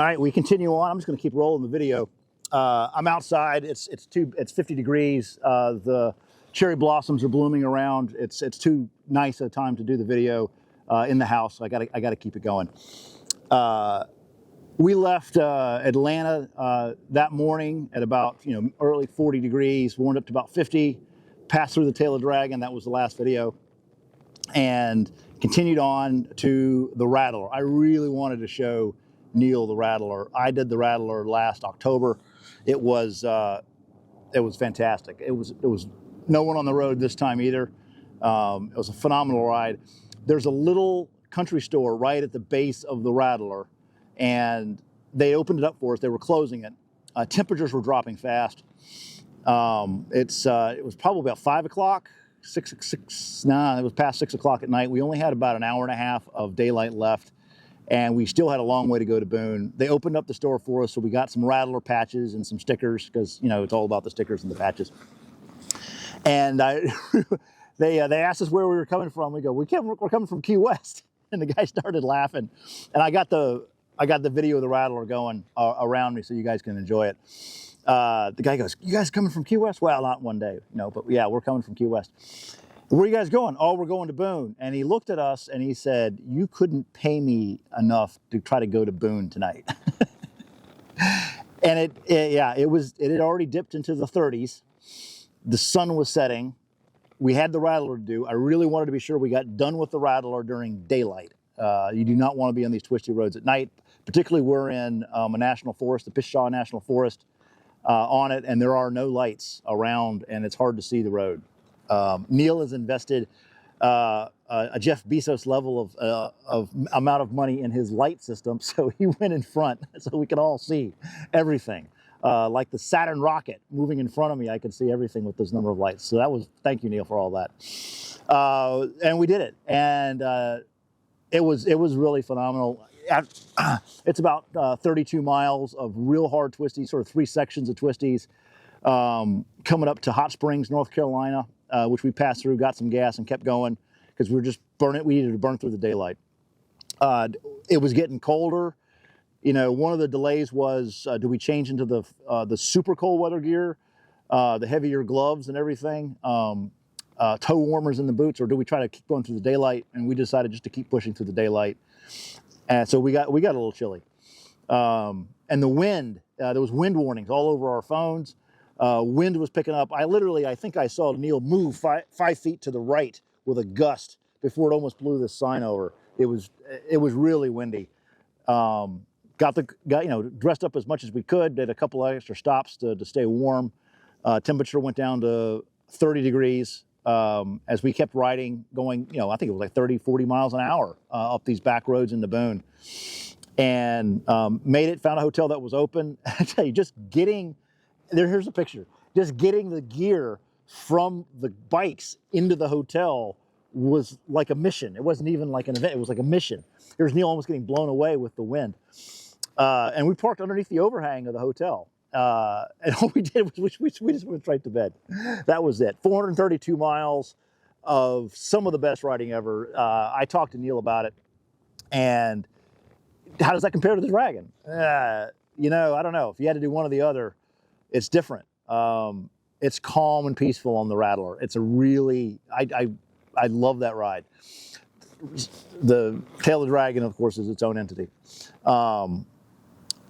right, we continue on. I'm just going to keep rolling the video. I'm outside. It's 50 degrees. The cherry blossoms are blooming around. It's too nice a time to do the video in the house. I gotta keep it going. We left Atlanta that morning at about early 40 degrees, warmed up to about 50, passed through the Tail of Dragon. That was the last video, and continued on to the Rattler. I really wanted to show Neil the Rattler. I did the Rattler last October. It was fantastic. It was no one on the road this time either. It was a phenomenal ride. There's a little country store right at the base of the Rattler, and they opened it up for us. They were closing it. Temperatures were dropping fast. It was probably about 5 o'clock, it was past 6 o'clock at night. We only had about an hour and a half of daylight left, and we still had a long way to go to Boone. They opened up the store for us, so we got some Rattler patches and some stickers, because it's all about the stickers and the patches. And they asked us where we were coming from. We go, we're coming from Key West. And the guy started laughing. And I got the video of the Rattler going around me, so you guys can enjoy it. The guy goes, "You guys coming from Key West?" Well, not one day, but yeah, we're coming from Key West. "Where are you guys going?" "Oh, we're going to Boone." And he looked at us and he said, "You couldn't pay me enough to try to go to Boone tonight." And it had already dipped into the 30s. The sun was setting. We had the Rattler to do. I really wanted to be sure we got done with the Rattler during daylight. You do not want to be on these twisty roads at night. Particularly, we're in a national forest, the Pishaw National Forest, on it, and there are no lights around, and it's hard to see the road. Neil has invested a Jeff Bezos level of amount of money in his light system, so he went in front so we could all see everything. Like the Saturn rocket moving in front of me, I could see everything with this number of lights. So thank you, Neil, for all that. And we did it, and it was really phenomenal. It's about 32 miles of real hard twisties, sort of 3 sections of twisties, coming up to Hot Springs, North Carolina, which we passed through, got some gas, and kept going because we were just burning. We needed to burn through the daylight. It was getting colder. One of the delays was, do we change into the super cold weather gear, the heavier gloves and everything, toe warmers in the boots, or do we try to keep going through the daylight? And we decided just to keep pushing through the daylight. And so we got a little chilly. And the wind, there was wind warnings all over our phones. Wind was picking up. I think I saw Neil move 5 feet to the right with a gust before it almost blew this sign over. It was really windy. Got dressed up as much as we could, did a couple of extra stops to stay warm. Temperature went down to 30 degrees as we kept riding, going, I think it was like 30, 40 miles an hour up these back roads into Boone. And made it, found a hotel that was open. I tell you, here's a picture, just getting the gear from the bikes into the hotel was like a mission. It wasn't even like an event, it was like a mission. Here's Neil almost getting blown away with the wind. And we parked underneath the overhang of the hotel. And all we did was we just went straight to bed. That was it. 432 miles of some of the best riding ever. I talked to Neil about it. And how does that compare to the Dragon? I don't know. If you had to do one or the other, it's different. It's calm and peaceful on the Rattler. It's a really, I love that ride. The Tail of the Dragon, of course, is its own entity.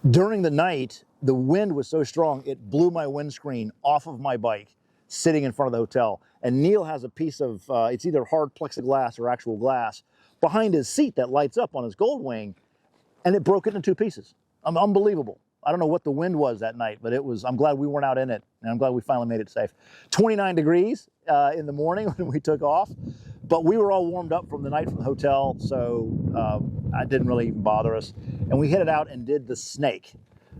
During the night, the wind was so strong, it blew my windscreen off of my bike sitting in front of the hotel. And Neil has a piece of, it's either hard plexiglass or actual glass, behind his seat that lights up on his Goldwing, and it broke it into 2 pieces. Unbelievable. I don't know what the wind was that night, but I'm glad we weren't out in it, and I'm glad we finally made it safe. 29 degrees in the morning when we took off, but we were all warmed up from the night from the hotel, so it didn't really even bother us. And we headed out and did the Snake.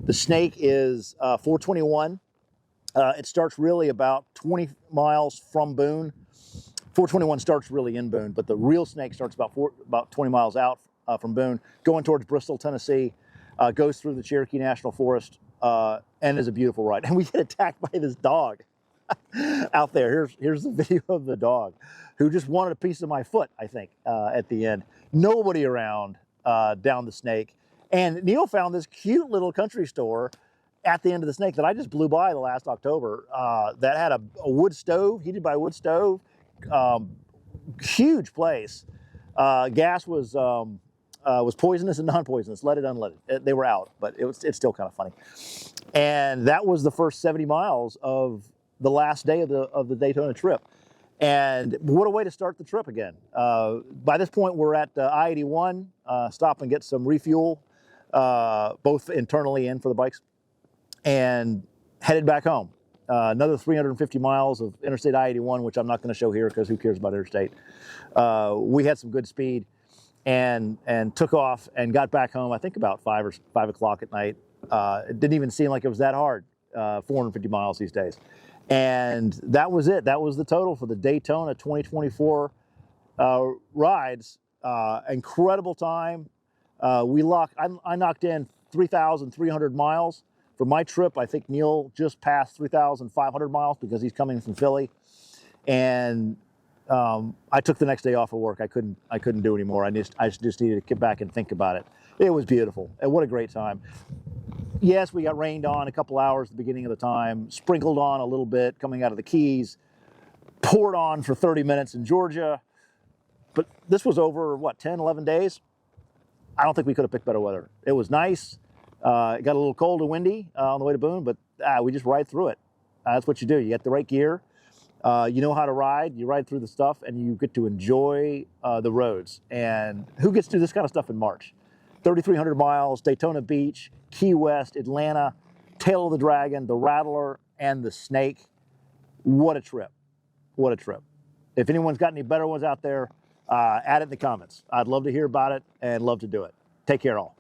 The Snake is 421. It starts really about 20 miles from Boone. 421 starts really in Boone, but the real Snake starts about 20 miles out from Boone, going towards Bristol, Tennessee. Goes through the Cherokee National Forest, and is a beautiful ride. And we get attacked by this dog out there. Here's the video of the dog, who just wanted a piece of my foot, I think, at the end. Nobody around down the Snake. And Neil found this cute little country store at the end of the Snake that I just blew by the last October that had a wood stove, heated by a wood stove, huge place. Gas was poisonous and non-poisonous, leaded, unleaded. They were out, but it's still kind of funny. And that was the first 70 miles of the last day of the Daytona trip. And what a way to start the trip again. By this point, we're at I-81, stop and get some refuel, both internally and for the bikes, and headed back home. Another 350 miles of Interstate I-81, which I'm not going to show here because who cares about interstate. We had some good speed and took off and got back home, I think about 5 o'clock at night. It didn't even seem like it was that hard, 450 miles these days. And that was it. That was the total for the Daytona 2024 rides. Incredible time. I knocked in 3,300 miles. For my trip, I think Neil just passed 3,500 miles because he's coming from Philly. And I took the next day off of work. I couldn't do anymore. I just needed to get back and think about it. It was beautiful. And what a great time. Yes, we got rained on a couple hours at the beginning of the time, sprinkled on a little bit coming out of the Keys, poured on for 30 minutes in Georgia. But this was over, what, 10, 11 days? I don't think we could have picked better weather. It was nice. It got a little cold and windy on the way to Boone, but we just ride through it. That's what you do. You get the right gear. You know how to ride. You ride through the stuff, and you get to enjoy the roads. And who gets to do this kind of stuff in March? 3,300 miles, Daytona Beach, Key West, Atlanta, Tail of the Dragon, the Rattler, and the Snake. What a trip. What a trip. If anyone's got any better ones out there, add it in the comments. I'd love to hear about it and love to do it. Take care all.